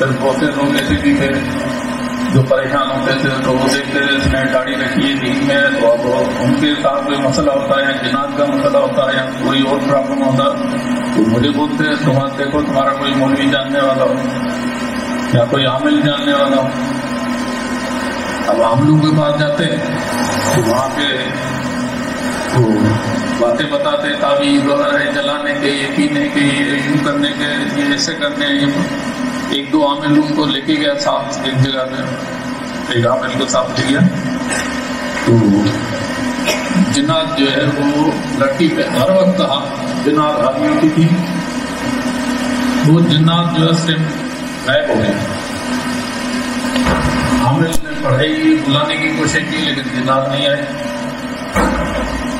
پھر بہت سے لوگ ایسے بھی تھے جو پریشان ہوتے تھے، تو وہ دیکھتے تھے اس نے داڑھی رکھی ہے دین میں، تو اب ان کے ساتھ کوئی مسئلہ ہوتا ہے یا جنات کا مسئلہ ہوتا ہے یا کوئی اور پرابلم ہوتا تو مجھے بولتے ہیں تمہارا دیکھو تمہارا کوئی مولوی جاننے والا ہو یا کوئی عامل جاننے والا ہو۔ اب عاملوں کے پاس جاتے تو وہاں پہ تو باتیں بتاتے، تعویذ وغیرہ جلانے کے، یہ پینے کے، یہ یوں کرنے کے، یہ ایسے کرنے، یہ ایک دو عامل ان کو لے کے گیا ساتھ ایک جگہ پہ، ایک عامل کو ساتھ لے گیا تو جنات جو ہے وہ لڑکی پہ ہر وقت جنات حاوی ہوتی تھی، وہ جنات جو ہے صرف غائب ہو گئے۔ عامل نے پڑھائی بلانے کی کوشش کی لیکن جنات نہیں آئے۔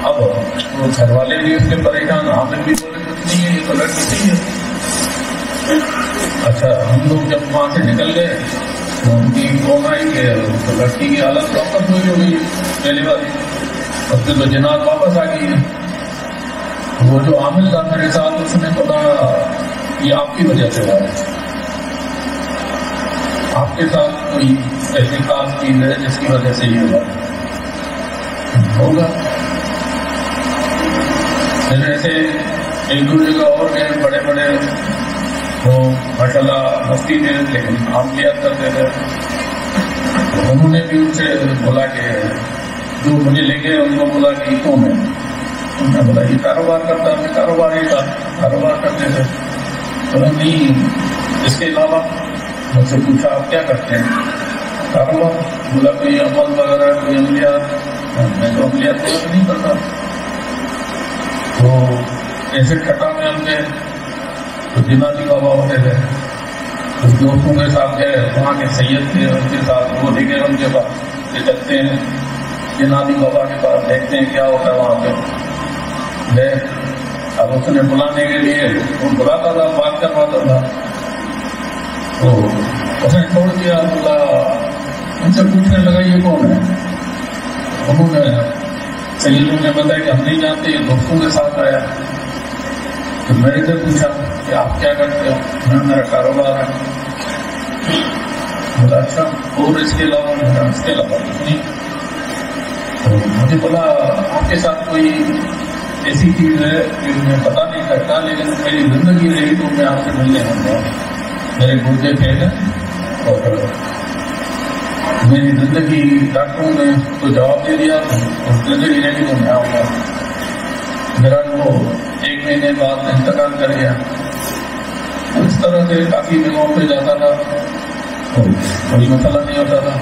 اب وہ گھر والے بھی اس کے پریشان، عامل بھی بولے کچھ نہیں ہے، یہ تو لڑکی نہیں ہے۔ اچھا ہم لوگ جب وہاں سے نکل گئے تو ان کی قوم آئی کہ لڑکی کی حالت واپس ہوئی ہو گئی پہلے والی، اب تو جنات واپس آ گئی ہے۔ وہ جو عامل تھا میرے ساتھ اس نے بولا یہ آپ کی وجہ سے ہوا ہے، آپ کے ساتھ کوئی ایسی خاص چیز ہے جس کی وجہ سے یہ ہوا ہوگا۔ پھر ایسے ایک دو جگہ اور گئے، بڑے بڑے وہ ماشاء اللہ مفتی تھے لیکن عاملیات کرتے تھے، انہوں نے بھی ان سے بولا کہ جو مجھے لے گئے ان کو بولا کہ کون ہے، انہوں نے بولا یہ کاروبار کرتا ہے، کاروبار ہی تھا، کاروبار کرتے تھے۔ بولا نہیں اس کے علاوہ، مجھ سے پوچھا آپ کیا کرتے ہیں؟ کاروبار۔ بولا کوئی عمل وغیرہ کوئی عملیات؟ میں تو عملیات وغیرہ نہیں کرتا۔ تو ایسے کھٹا میں ہم گئے تو جناتی بابا ہوتے تھے، کچھ دوستوں کے ساتھ گئے، وہاں کے سید تھے ان کے ساتھ، وہ لے گئے ان کے پاس، یہ چلتے ہیں جناتی بابا کے پاس دیکھتے ہیں کیا ہوتا ہے وہاں پہ گئے۔ اب اس نے بلانے کے لیے وہ بلاتا تھا، بات کرواتا تھا، تو اس نے چھوڑ دیا، بولا ان سے پوچھنے لگا یہ کون ہے؟ انہوں نے سیدوں نے بتایا کہ ہم نہیں جانتے، یہ دوستوں کے ساتھ آیا۔ تو میرے سے پوچھا کہ آپ کیا کرتے ہو؟ میں میرا کاروبار ہے۔ بولا اچھا اور اس کے علاوہ؟ میرا اس کے علاوہ کچھ نہیں۔ تو مجھے بولا آپ کے ساتھ کوئی ایسی چیز ہے کہ میں پتا نہیں کرتا لیکن میری زندگی رہی تو میں آپ سے ملنے آؤں گا، میرے گردے پھیل ہیں اور میری زندگی ڈاکٹروں نے تو جواب دے دیا اور زندگی رہی تو میں آؤں گا۔ میرا وہ 1 مہینے بعد انتقال کر گیا۔ اس طرح سے کافی جگہوں پہ جاتا تھا تو کوئی مسئلہ نہیں ہوتا تھا۔